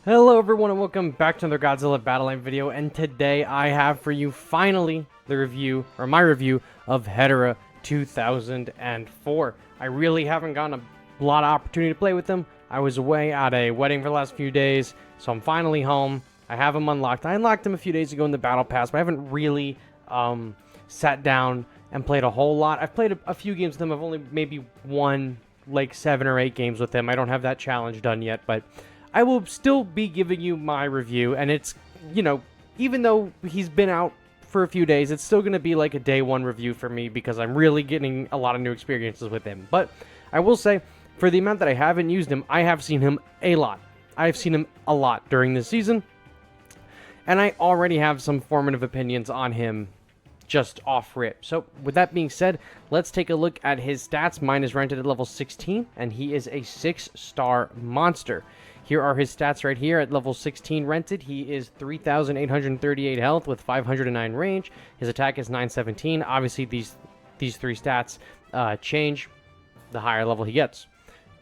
Hello everyone and welcome back to another Godzilla Battle Line video, and today I have for you finally the review, or my review, of Hedorah 2004. I really haven't gotten a lot of opportunity to play with him. I was away at a wedding for the last few days, so I'm finally home. I have him unlocked. I unlocked him a few days ago in the Battle Pass, but I haven't really sat down and played a whole lot. I've played a few games with him. I've only maybe won like 7 or 8 games with him. I don't have that challenge done yet, but I will still be giving you my review, and it's, you know, even though he's been out for a few days, it's still going to be like a day one review for me because I'm really getting a lot of new experiences with him. But I will say, for the amount that I haven't used him, I have seen him a lot. I've seen him a lot during this season, and I already have some formative opinions on him just off rip. So with that being said, let's take a look at his stats. Mine is rented at level 16, and he is a 6-star monster. Here are his stats right here. At level 16 rented, he is 3,838 health with 509 range. His attack is 917. Obviously, these 3 stats change the higher level he gets.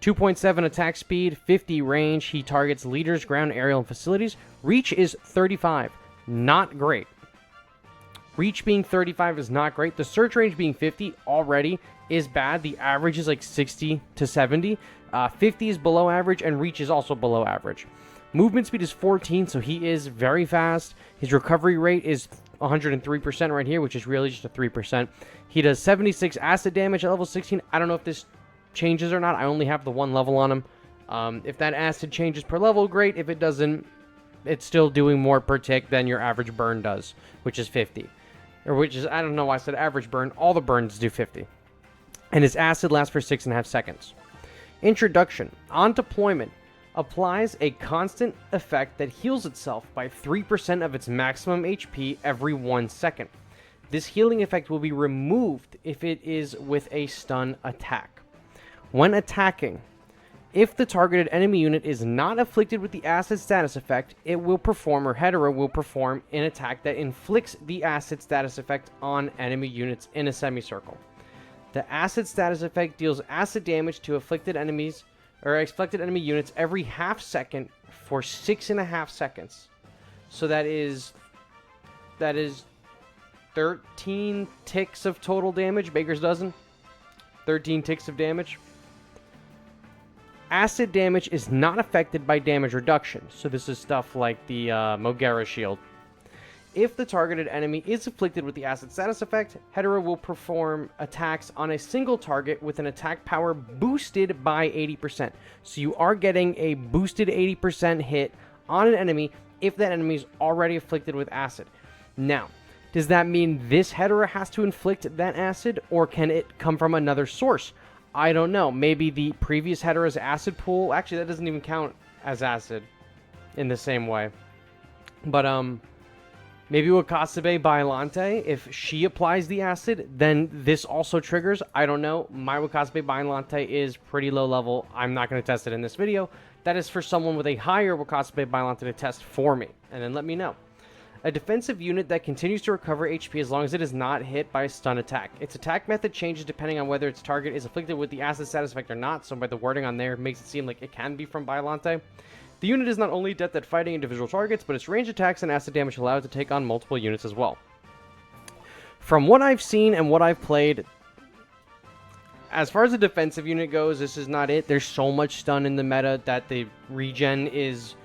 2.7 attack speed, 50 range. He targets leaders, ground, aerial, and facilities. Reach is 35. Not great. Reach being 35 is not great. The search range being 50 already is bad. The average is like 60 to 70. 50 is below average, and reach is also below average. Movement speed is 14, so he is very fast. His recovery rate is 103% right here, which is really just a 3%. He does 76 acid damage at level 16. I don't know if this changes or not. I only have the 1 level on him. If that acid changes per level, great. If it doesn't, it's still doing more per tick than your average burn does, which is 50. Or which is, I don't know why I said average burn. All the burns do 50. And his acid lasts for 6.5 seconds. Introduction. On deployment, applies a constant effect that heals itself by 3% of its maximum HP every 1 second. This healing effect will be removed if it is with a stun attack. When attacking, if the targeted enemy unit is not afflicted with the acid status effect, it will perform, or Hedorah will perform, an attack that inflicts the acid status effect on enemy units in a semicircle. The acid status effect deals acid damage to afflicted enemies, or afflicted enemy units every half second for 6.5 seconds. So that is 13 ticks of total damage, baker's dozen. 13 ticks of damage. Acid damage is not affected by damage reduction, so this is stuff like the Mogera shield. If the targeted enemy is afflicted with the acid status effect, Hedorah will perform attacks on a single target with an attack power boosted by 80%. So you are getting a boosted 80% hit on an enemy if that enemy is already afflicted with acid. Now, does that mean this Hedorah has to inflict that acid, or can it come from another source? I don't know. Maybe the previous Hedorah's acid pool. Actually, that doesn't even count as acid in the same way. But, maybe Wakasabe Baialante, if she applies the acid, then this also triggers. I don't know. My Wakasabe Baialante is pretty low level. I'm not going to test it in this video. That is for someone with a higher Wakasabe Baialante to test for me, and then let me know. A defensive unit that continues to recover HP as long as it is not hit by a stun attack. Its attack method changes depending on whether its target is afflicted with the acid status effect or not, so by the wording on there, it makes it seem like it can be from Baialante. The unit is not only adept at fighting individual targets, but its range attacks and acid damage allow it to take on multiple units as well. From what I've seen and what I've played, as far as the defensive unit goes, this is not it. There's so much stun in the meta that the regen is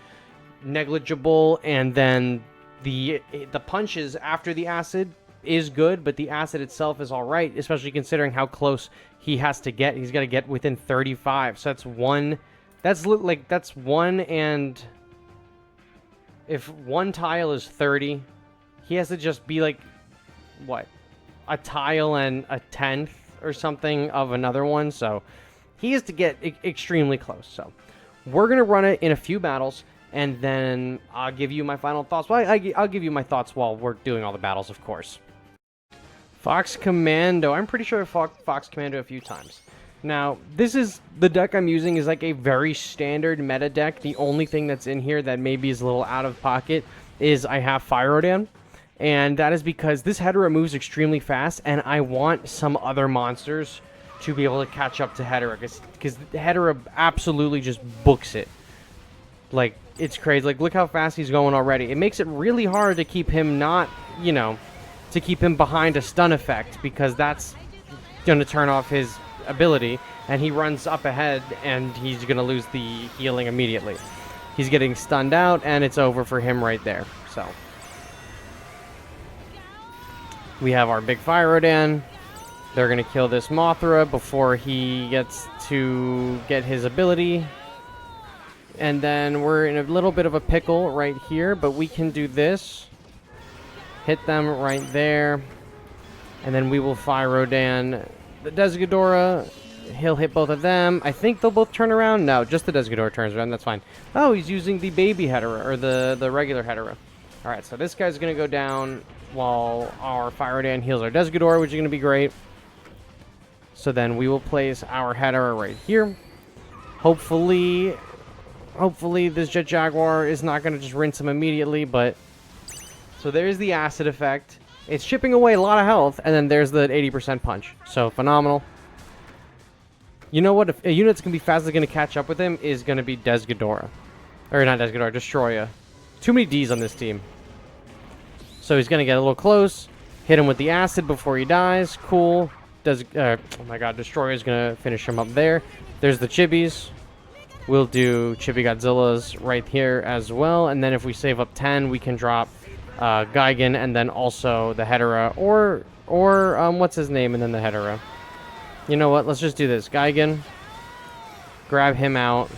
negligible, and then the punches after the acid is good, but the acid itself is alright, especially considering how close he has to get. He's got to get within 35, so that's one... That's one, and if one tile is 30, he has to just be like, what, a tile and a tenth or something of another one, so he has to get extremely close. So we're going to run it in a few battles, and then I'll give you my final thoughts. Well, I'll give you my thoughts while we're doing all the battles, of course. Fox Commando. I'm pretty sure I've fought Fox Commando a few times. Now, this is, the deck I'm using is like a very standard meta deck. The only thing that's in here that maybe is a little out of pocket is I have Fire Rodan. And that is because this Hedorah moves extremely fast, and I want some other monsters to be able to catch up to Hedorah. Because Hedorah absolutely just books it. Like, it's crazy. Like, look how fast he's going already. It makes it really hard to keep him not, you know, to keep him behind a stun effect, because that's going to turn off his ability, and he runs up ahead, and he's going to lose the healing immediately. He's getting stunned out, and it's over for him right there. So, we have our big Fire Rodan. They're going to kill this Mothra before he gets to get his ability. And then we're in a little bit of a pickle right here, but we can do this. Hit them right there. And then we will Fire Rodan the Desghidorah. He'll hit both of them. I think they'll both turn around. No, just the Desghidorah turns around. That's fine. Oh, he's using the baby Hedorah, or the regular Hedorah. All right, so this guy's going to go down while our Fire Rodan heals our Desghidorah, which is going to be great. So then we will place our Hedorah right here. Hopefully this Jet Jaguar is not going to just rinse him immediately, but... So there's the acid effect. It's chipping away a lot of health, and then there's the 80% punch. So, phenomenal. You know what? If a unit that's going to be fastly going to catch up with him is going to be Desghidorah. Or not Desghidorah, Destroya. Too many Ds on this team. So he's going to get a little close. Hit him with the acid before he dies. Cool. Oh my god, Destroya is going to finish him up there. There's the Chibis. We'll do Chibi Godzillas right here as well. And then if we save up 10, we can drop Gigan and then also the Hedorah. Or what's his name and then the Hedorah. You know what? Let's just do this. Gigan. Grab him out.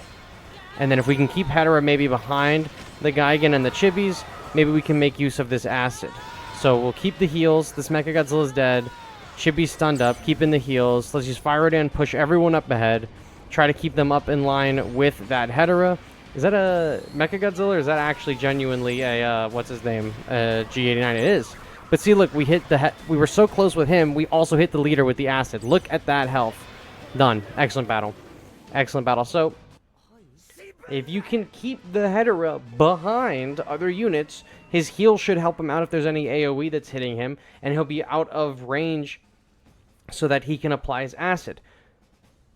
And then if we can keep Hedorah maybe behind the Gigan and the Chibis, maybe we can make use of this acid. So we'll keep the heals. This Mecha Godzilla's dead. Chibi's stunned up. Keeping the heals. Let's use Fire Rodan, push everyone up ahead. Try to keep them up in line with that Hedorah. Is that a Mecha Godzilla, or is that actually genuinely a, what's his name? G89, it is. But see, look, we hit we were so close with him, we also hit the leader with the acid. Look at that health. Done. Excellent battle. Excellent battle. So, if you can keep the Hedorah behind other units, his heal should help him out if there's any AoE that's hitting him, and he'll be out of range so that he can apply his acid.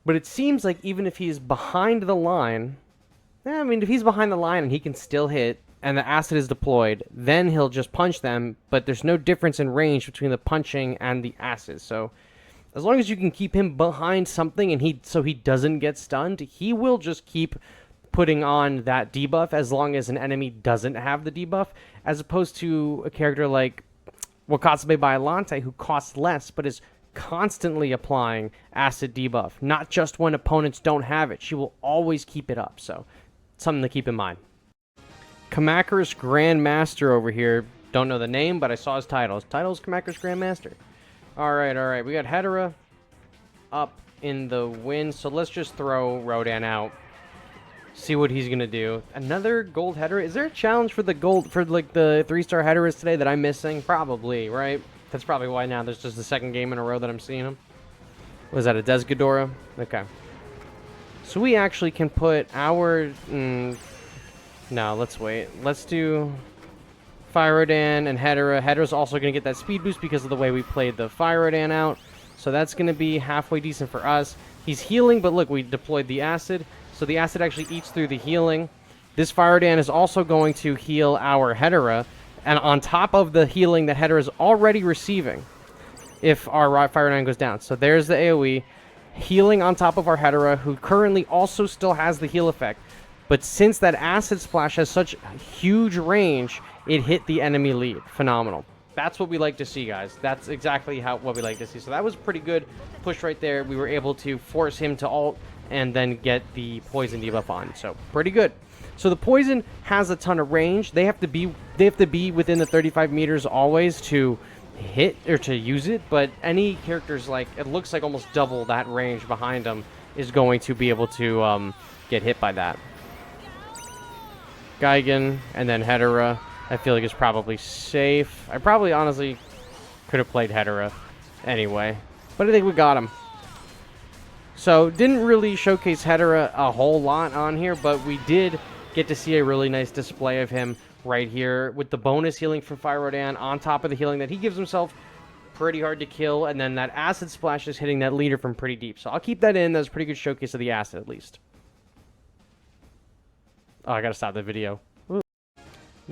But it seems like even if he's behind the line... I mean, if he's behind the line and he can still hit, and the acid is deployed, then he'll just punch them, but there's no difference in range between the punching and the acid. So, as long as you can keep him behind something and so he doesn't get stunned, he will just keep putting on that debuff as long as an enemy doesn't have the debuff, as opposed to a character like Wakatsume Baialante, who costs less, but is constantly applying acid debuff, not just when opponents don't have it. She will always keep it up, so something to keep in mind. Kamakur's Grandmaster over here. Don't know the name, but I saw his title. His title is Kamakur's Grandmaster. Alright. We got Hedorah up in the wind, so let's just throw Rodan out. See what he's gonna do. Another gold Hedorah? Is there a challenge for the gold, for like the 3-star Hedorahs today that I'm missing? Probably, right? That's probably why now there's just the second game in a row that I'm seeing him. Was that a Desghidorah? Okay. So we actually can put our... no, let's wait. Let's do Fire Rodan and Hedorah. Hedorah's also going to get that speed boost because of the way we played the Fire Rodan out. So that's going to be halfway decent for us. He's healing, but look, we deployed the acid. So the acid actually eats through the healing. This Fire Rodan is also going to heal our Hedorah. And on top of the healing that Hedorah is already receiving, if our Fire Rodan goes down. So there's the AoE. Healing on top of our Hedorah, who currently also still has the heal effect. But since that acid splash has such huge range, it hit the enemy lead. Phenomenal. That's what we like to see, guys. That's exactly what we like to see. So that was pretty good push right there. We were able to force him to ult and then get the poison debuff on. So pretty good. So the poison has a ton of range. They have to be within the 35 meters always to hit or to use it, but any characters, like, it looks like almost double that range behind them is going to be able to get hit by that. Gigan and then Hedorah, I feel like is probably safe. I probably honestly could have played Hedorah anyway, but I think we got him. So didn't really showcase Hedorah a whole lot on here, but we did get to see a really nice display of him right here with the bonus healing from Fire Rodan on top of the healing that he gives himself. Pretty hard to kill, and then that acid splash is hitting that leader from pretty deep. So I'll keep that in. That's a pretty good showcase of the acid, at least. Oh, I gotta stop the video. Ooh.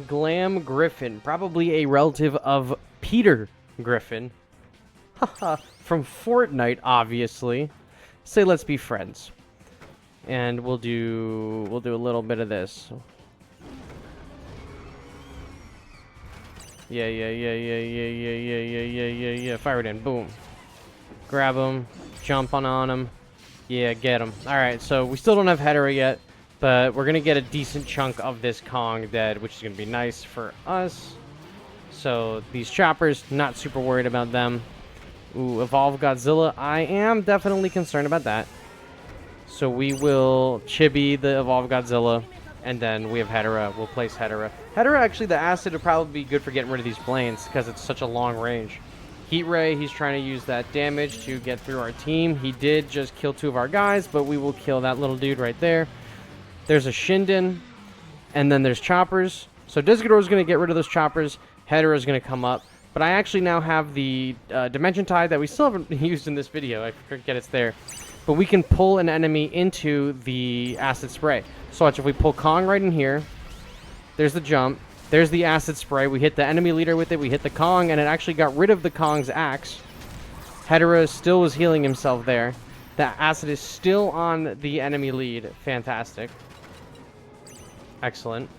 Glam Griffin, probably a relative of Peter Griffin. Haha, from Fortnite, obviously. Say let's be friends. And we'll do a little bit of this. Yeah. Fire it in. Boom. Grab him. Jump on him. Yeah, get him. Alright, so we still don't have Hedorah yet, but we're going to get a decent chunk of this Kong dead, which is going to be nice for us. So these choppers, not super worried about them. Ooh, Evolve Godzilla. I am definitely concerned about that. So we will chibi the Evolve Godzilla, and then we have Hedorah. We'll place Hedorah. Hedorah, actually, the acid would probably be good for getting rid of these planes, because it's such a long range. Heat Ray, he's trying to use that damage to get through our team. He did just kill 2 of our guys, but we will kill that little dude right there. There's a Shinden, and then there's choppers. So Desgador is going to get rid of those choppers. Hedorah is going to come up. But I actually now have the Dimension Tide that we still haven't used in this video. I forget it's there. But we can pull an enemy into the acid spray. So watch, if we pull Kong right in here, there's the jump. There's the acid spray. We hit the enemy leader with it. We hit the Kong, and it actually got rid of the Kong's axe. Hedorah still was healing himself there. The acid is still on the enemy lead. Fantastic. Excellent.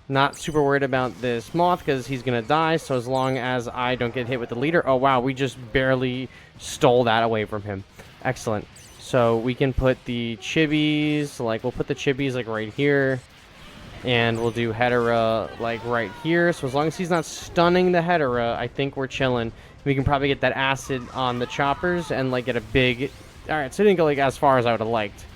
Not super worried about this moth because he's going to die. So as long as I don't get hit with the leader. Oh, wow. We just barely stole that away from him. Excellent. So we can put the chibis. Like, we'll put the chibis, like, right here. And we'll do Hedorah, like, right here. So as long as he's not stunning the Hedorah, I think we're chilling. We can probably get that acid on the choppers and, like, get a big... Alright, so it didn't go, like, as far as I would have liked.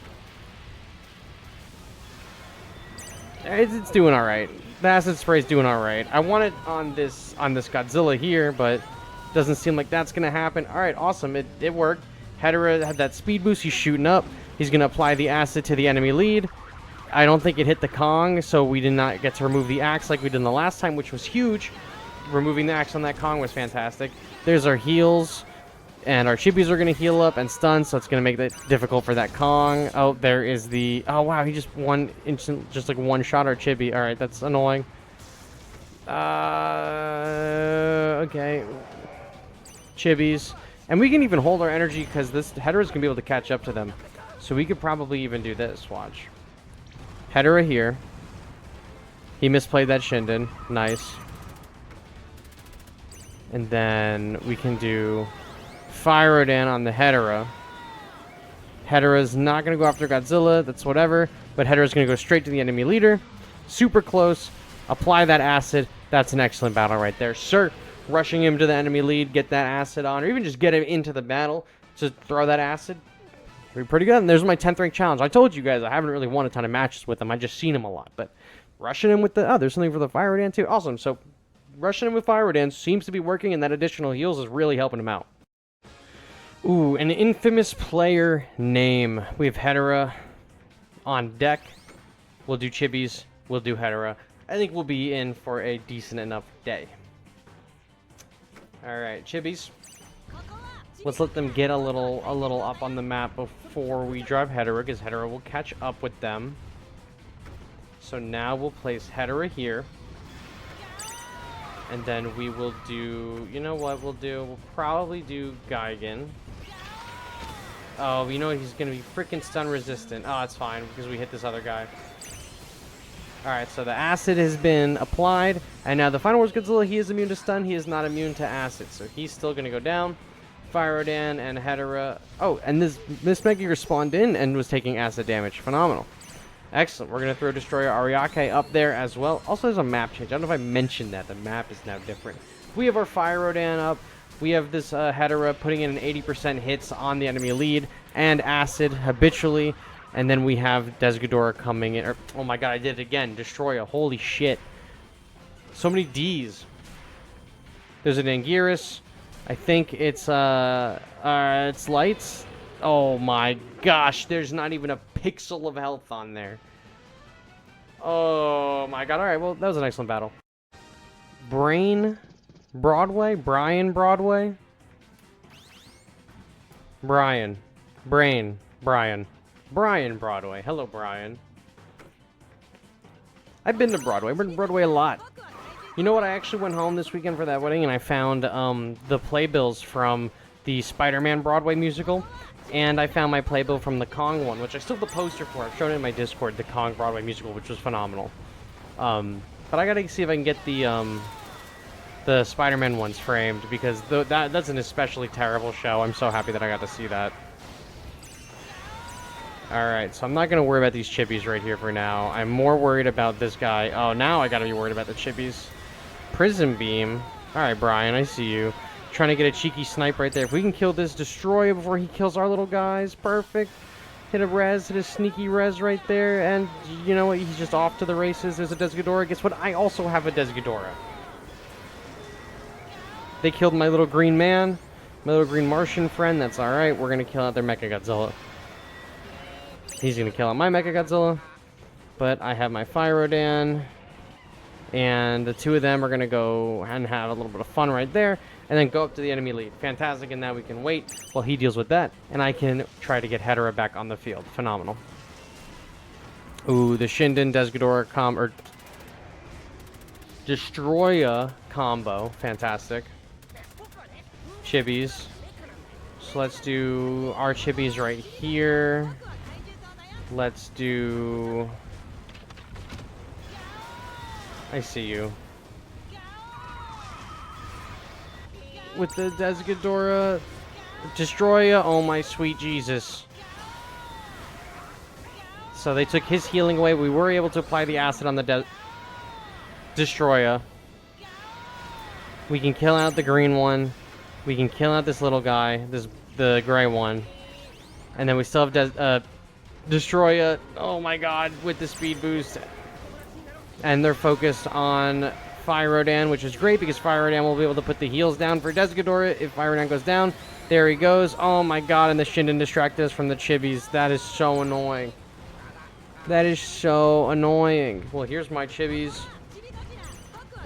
It's doing alright. The acid spray's doing alright. I want it on this Godzilla here, but doesn't seem like that's gonna happen. Alright, awesome. It worked. Hedorah had that speed boost. He's shooting up. He's gonna apply the acid to the enemy lead. I don't think it hit the Kong, so we did not get to remove the axe like we did the last time, which was huge. Removing the axe on that Kong was fantastic. There's our heals. And our chibis are going to heal up and stun, so it's going to make it difficult for that Kong. Oh, there is the... Oh, wow, he just just like one shot our chibi. All right, that's annoying. Okay. Chibis. And we can even hold our energy because this Hedorah is going to be able to catch up to them. So we could probably even do this. Watch. Hedorah here. He misplayed that Shinden. Nice. And then we can do... Fire it in on the Hedorah. Hedorah's not going to go after Godzilla. That's whatever. But Hedorah's going to go straight to the enemy leader. Super close. Apply that acid. That's an excellent battle right there. Sir, rushing him to the enemy lead. Get that acid on. Or even just get him into the battle. Just throw that acid. Pretty good. And there's my 10th rank challenge. I told you guys I haven't really won a ton of matches with him. I just seen him a lot. But rushing him with the... Oh, there's something for the Fire Rodan too. Awesome. So rushing him with Fire Rodan seems to be working. And that additional heals is really helping him out. Ooh, an infamous player name. We have Hedorah on deck. We'll do chibis. We'll do Hedorah. I think we'll be in for a decent enough day. Alright, chibis. Let's let them get a little up on the map before we drive Hedorah, because Hedorah will catch up with them. So now we'll place Hedorah here. And then we will do... You know what we'll do? We'll probably do Gigan. Oh, you know he's going to be freaking stun resistant. Oh, it's fine, because we hit this other guy. Alright, so the acid has been applied. And now the Final Wars Godzilla, he is immune to stun. He is not immune to acid. So he's still going to go down. Fire Rodan and Hedorah. Oh, and this Megagear spawned in and was taking acid damage. Phenomenal. Excellent. We're going to throw Destroyer Ariake up there as well. Also, there's a map change. I don't know if I mentioned that. The map is now different. We have our Fire Rodan up. We have this Hedorah putting in an 80% hits on the enemy lead and acid habitually. And then we have Desgador coming in. Oh my god, I did it again. Destroyer. Holy shit. So many Ds. There's an Anguirus. I think it's lights. Oh my gosh, there's not even a pixel of health on there. Oh my god. Alright, well, that was an excellent battle. Brian Broadway? Brian. Brian Broadway. Hello, Brian. I've been to Broadway. I've been to Broadway a lot. You know what? I actually went home this weekend for that wedding, and I found the playbills from the Spider-Man Broadway musical, and I found my playbill from the Kong one, which I still have the poster for. I've shown it in my Discord, the Kong Broadway musical, which was phenomenal. But I gotta see if I can get the Spider-Man ones framed, because that's an especially terrible show. I'm so happy that I got to see that. Alright, so I'm not going to worry about these chippies right here for now. I'm more worried about this guy. Oh, now I got to be worried about the chippies. Prism Beam. Alright, Brian, I see you. Trying to get a cheeky snipe right there. If we can kill this Destroyer before he kills our little guys, perfect. Hit a res, hit a sneaky res right there, and you know what? He's just off to the races. There's a Desghidorah. Guess what? I also have a Desghidorah. They killed my little green man, my little green Martian friend. That's alright. We're going to kill out their Mechagodzilla. He's going to kill out my Mechagodzilla. But I have my Fyrodan. And the two of them are going to go and have a little bit of fun right there. And then go up to the enemy lead. Fantastic, and now we can wait while he deals with that. And I can try to get Hedorah back on the field. Phenomenal. Ooh, the Shinden Desghidorah Destroyer combo. Fantastic. Chibis. So let's do our chibis right here. Let's do... I see you. With the Desghidorah Destroyer. Oh my sweet Jesus. So they took his healing away. We were able to apply the acid on the Destroyer. We can kill out the green one. We can kill out this little guy. The gray one. And then we still have Destroyer. Oh my god, with the speed boost. And they're focused on Fyrodan, which is great because Fyrodan will be able to put the heals down for Desghidorah if Fyrodan goes down. There he goes. Oh my god, and the Shinden distracted us from the chibis. That is so annoying. That is so annoying. Well, here's my chibis.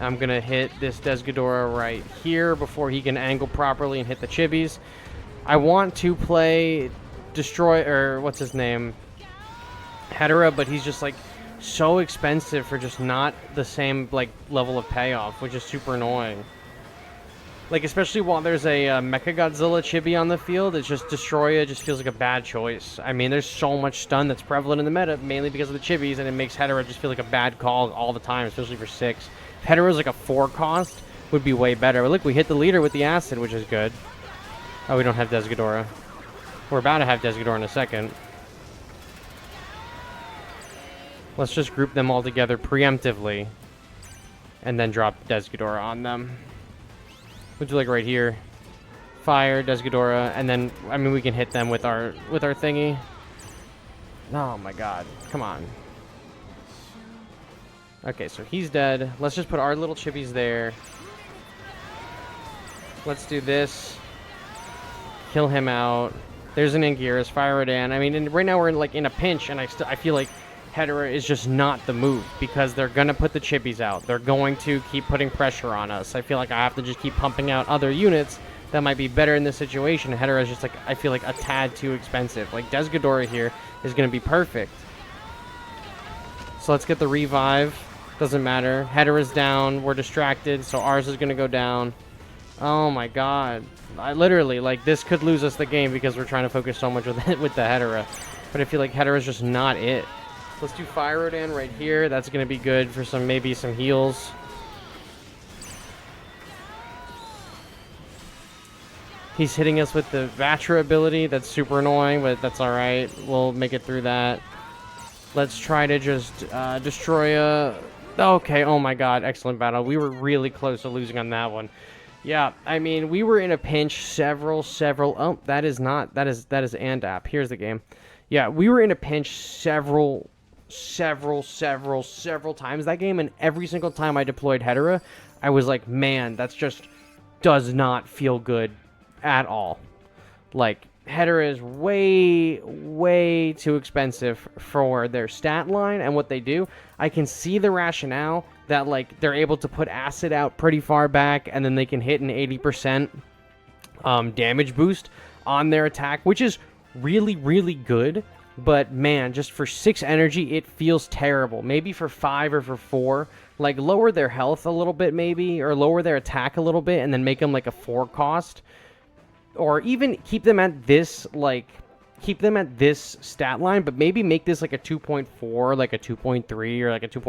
I'm going to hit this Desghidorah right here before he can angle properly and hit the chibis. I want to play what's his name? Hedorah, but he's just like so expensive for just not the same like level of payoff, which is super annoying. Like, especially while there's a Mechagodzilla chibi on the field, it's just Destroyer just feels like a bad choice. I mean, there's so much stun that's prevalent in the meta, mainly because of the chibis, and it makes Hedorah just feel like a bad call all the time, especially for 6. If Hedorah's like a 4 cost, would be way better. But look, we hit the leader with the acid, which is good. Oh, we don't have Desghidorah. We're about to have Desghidorah in a second. Let's just group them all together preemptively, and then drop Desghidorah on them. Would you like right here? Fire, Desghidorah, and then, I mean, we can hit them with our thingy. Oh my god. Come on. Okay, so he's dead. Let's just put our little chibis there. Let's do this. Kill him out. There's an Anguirus, Fyrodan. I mean, and right now we're in a pinch, and I feel like Hedorah is just not the move, because they're going to put the chibis out. They're going to keep putting pressure on us. I feel like I have to just keep pumping out other units that might be better in this situation. Hedorah is just, like, I feel like a tad too expensive. Like, Desghidorah here is going to be perfect. So let's get the revive. Doesn't matter. Hedorah's down. We're distracted, so ours is going to go down. Oh my god. I literally, like, this could lose us the game because we're trying to focus so much with the Hedorah. But I feel like Hedorah's just not it. Let's do Fyrodan right here. That's going to be good for maybe some heals. He's hitting us with the Vatra ability. That's super annoying, but that's alright. We'll make it through that. Let's try to just destroy Okay, oh my god, excellent battle. We were really close to losing on that one. Yeah, I mean, we were in a pinch several... Oh, that is Andap. Here's the game. Yeah, we were in a pinch several times that game, and every single time I deployed Hedorah, I was like, man, that's just does not feel good at all. Like, Hedorah is way too expensive for their stat line and what they do. I can see the rationale that, like, they're able to put acid out pretty far back, and then they can hit an 80% damage boost on their attack, which is really good. But man, just for 6 energy, it feels terrible. Maybe for 5 or for 4, like lower their health a little bit maybe, or lower their attack a little bit, and then make them like a 4 cost. Or even keep them at this, like, keep them at this stat line, but maybe make this like a 2.4, like a 2.3, or like a 2.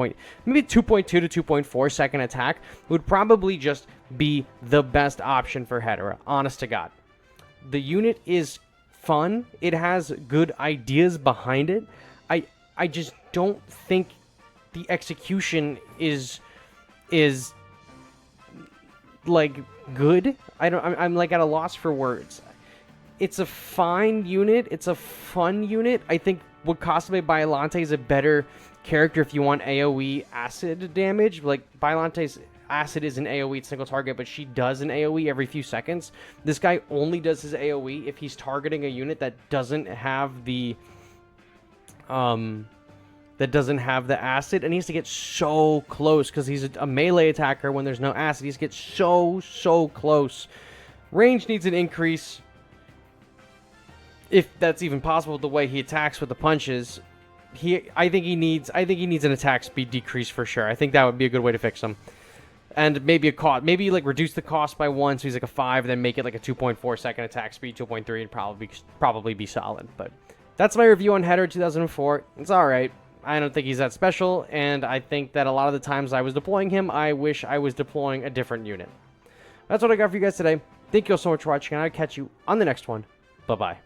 Maybe 2.2 to 2.4 second attack would probably just be the best option for Hedorah, honest to God. The unit is fun. It has good ideas behind it. I just don't think the execution is like good. I'm like at a loss for words. It's a fine unit. It's a fun unit. I think Wakasame Biollante is a better character if you want AoE acid damage. Like, Biollante's acid is an AoE single target, but she does an AoE every few seconds. This guy only does his AoE if he's targeting a unit that doesn't have the acid, and he has to get so close because he's a melee attacker when there's no acid. He has to get so close. Range needs an increase, if that's even possible, the way he attacks with the punches. I think he needs an attack speed decrease for sure. I think that would be a good way to fix him. And maybe maybe like reduce the cost by 1, so he's like a 5, then make it like a 2.4 second attack speed, 2.3, and probably be solid. But that's my review on Hedorah 2004. It's alright. I don't think he's that special, and I think that a lot of the times I was deploying him, I wish I was deploying a different unit. That's what I got for you guys today. Thank you all so much for watching, and I'll catch you on the next one. Bye-bye.